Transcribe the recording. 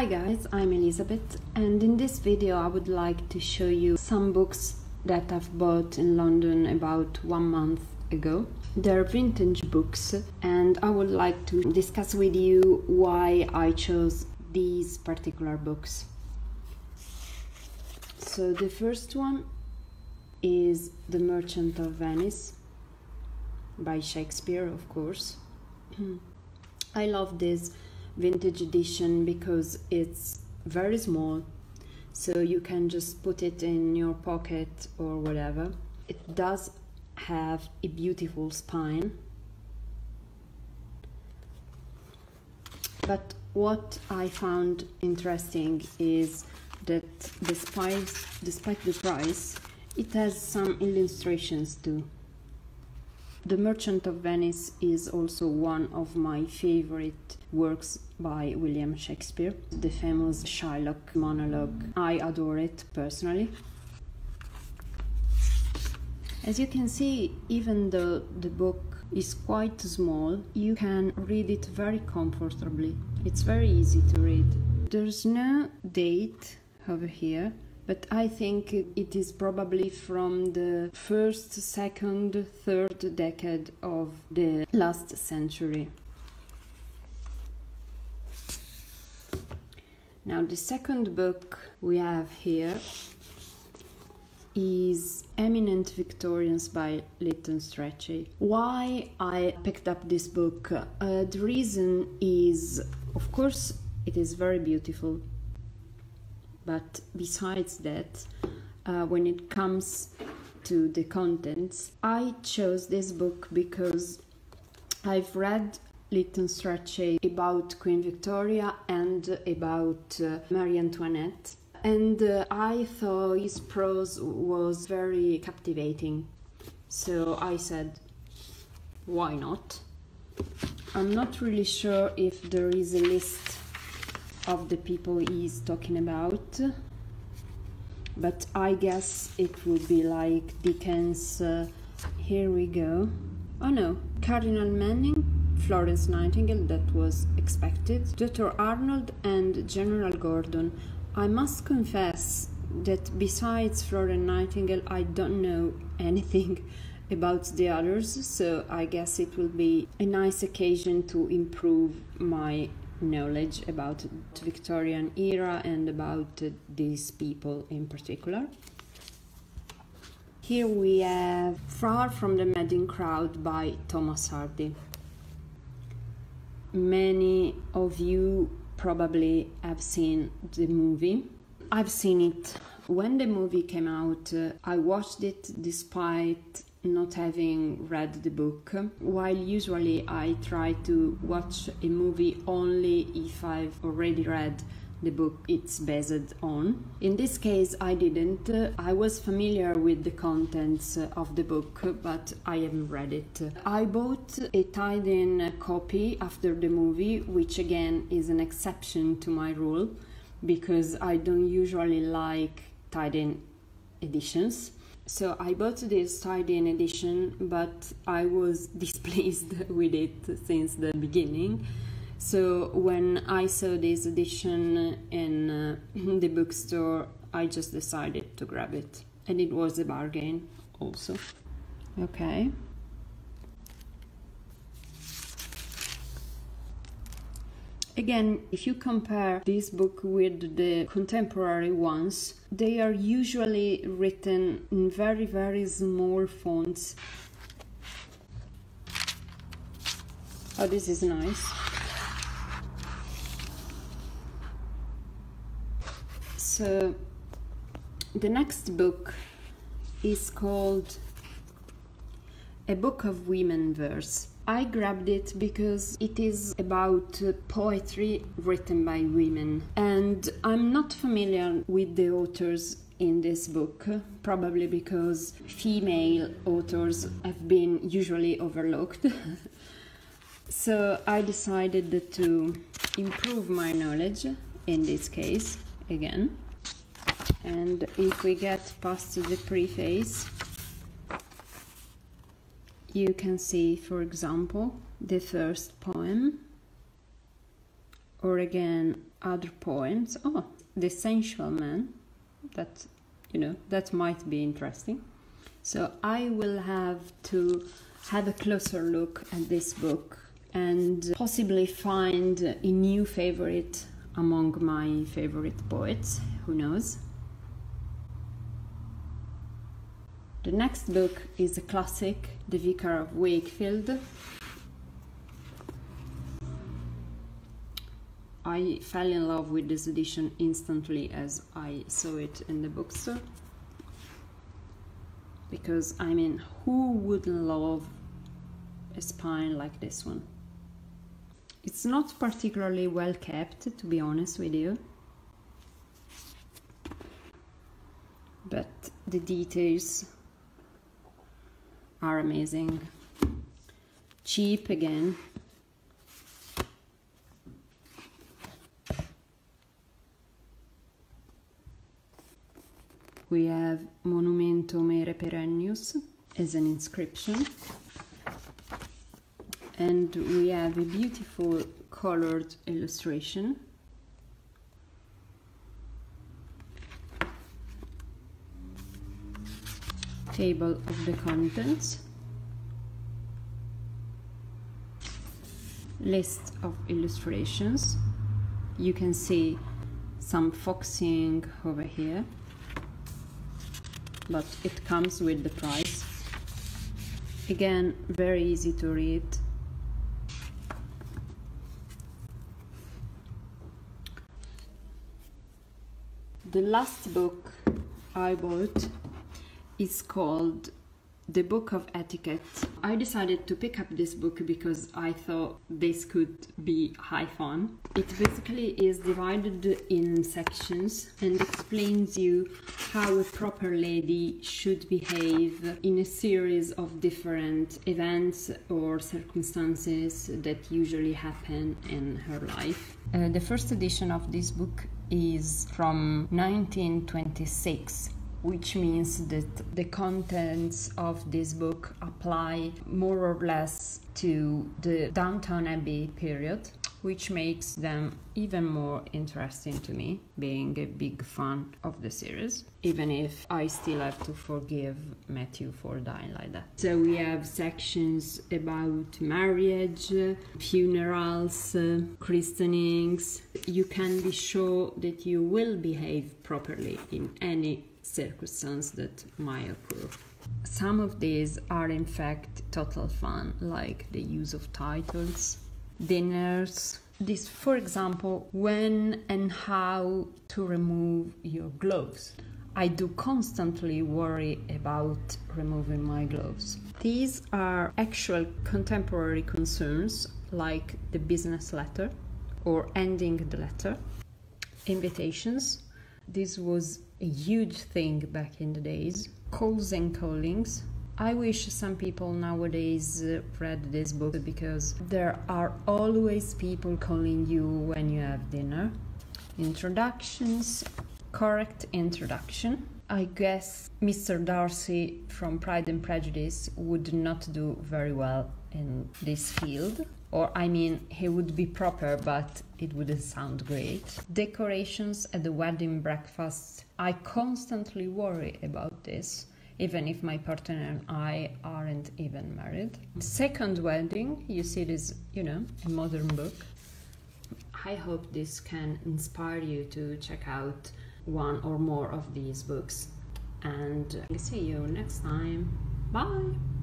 guys, I'm Elizabeth, and in this video I would like to show you some books that I've bought in London about 1 month ago. They're vintage books, and I would like to discuss with you why I chose these particular books. So the first one is The Merchant of Venice by Shakespeare, of course. I love this vintage edition because it's very small, so you can just put it in your pocket or whatever. It does have a beautiful spine, but what I found interesting is that despite the price, it has some illustrations too. The Merchant of Venice is also one of my favorite works by William Shakespeare, the famous Shylock monologue. I adore it personally. As you can see, even though the book is quite small, you can read it very comfortably. It's very easy to read. There's no date over here, but I think it is probably from the first, second, third decade of the last century. Now, the second book we have here is Eminent, Victorians by Lytton Strachey. Why I picked up this book? The reason is, of course, it is very beautiful. But besides that, when it comes to the contents, I chose this book because I've read Lytton Strachey about Queen Victoria and about Marie Antoinette, and I thought his prose was very captivating. So I said, why not? I'm not really sure if there is a list of the people he's talking about, but I guess it would be like Dickens. Here we go. Oh no, Cardinal Manning, Florence Nightingale, that was expected, Dr. Arnold and General Gordon. I must confess that besides Florence Nightingale I don't know anything about the others, so I guess it will be a nice occasion to improve my knowledge about the Victorian era and about these people in particular. Here we have Far from the Madding Crowd by Thomas Hardy. Many of you probably have seen the movie. I've seen it when the movie came out. I watched it despite not having read the book, while usually I try to watch a movie only if I've already read the book it's based on. In this case I didn't. I was familiar with the contents of the book, but I haven't read it. I bought a tied-in copy after the movie, which again is an exception to my rule because I don't usually like tied-in editions. So I bought this tied-in edition, but I was displeased with it since the beginning. So when I saw this edition in the bookstore, I just decided to grab it. And it was a bargain also. Okay. Again, if you compare this book with the contemporary ones, they are usually written in very, very small fonts. Oh, this is nice. So, the next book is called A Book of Women Verse. I grabbed it because it is about poetry written by women, and I'm not familiar with the authors in this book, probably because female authors have been usually overlooked. So I decided to improve my knowledge in this case again. And if we get past the preface, you can see, for example, the first poem or again other poems. Oh, The Sensual Man, that, you know, that might be interesting. So I will have to have a closer look at this book and possibly find a new favorite among my favorite poets, who knows. The next book is a classic, The Vicar of Wakefield. I fell in love with this edition instantly as I saw it in the bookstore. Because, I mean, who wouldn't love a spine like this one? It's not particularly well kept, to be honest with you. But the details are amazing. Cheap again. We have Monumento Mere Perennius as an inscription. And we have a beautiful colored illustration. Table of the contents. List of illustrations. You can see some foxing over here, but it comes with the price. Again, very easy to read. The last book I bought is called The Book of Etiquette. I decided to pick up this book because I thought this could be high fun. It basically is divided in sections and explains you how a proper lady should behave in a series of different events or circumstances that usually happen in her life. The first edition of this book is from 1926. Which means that the contents of this book apply more or less to the Downton Abbey period, which makes them even more interesting to me, being a big fan of the series, even if I still have to forgive Matthew for dying like that. So we have sections about marriage, funerals, christenings. You can be sure that you will behave properly in any circumstance that might occur. Some of these are in fact total fun, like the use of titles, dinners. This, for example, when and how to remove your gloves. I do constantly worry about removing my gloves. These are actual contemporary concerns, like the business letter or ending the letter. Invitations. This was a huge thing back in the days. Calls and callings. I wish some people nowadays read this book because there are always people calling you when you have dinner. Introductions. Correct introduction. I guess Mr. Darcy from Pride and Prejudice would not do very well in this field. Or, I mean, he would be proper, but it wouldn't sound great. Decorations at the wedding breakfast. I constantly worry about this, even if my partner and I aren't even married. Second wedding, you see this, you know, a modern book. I hope this can inspire you to check out one or more of these books. And see you next time. Bye!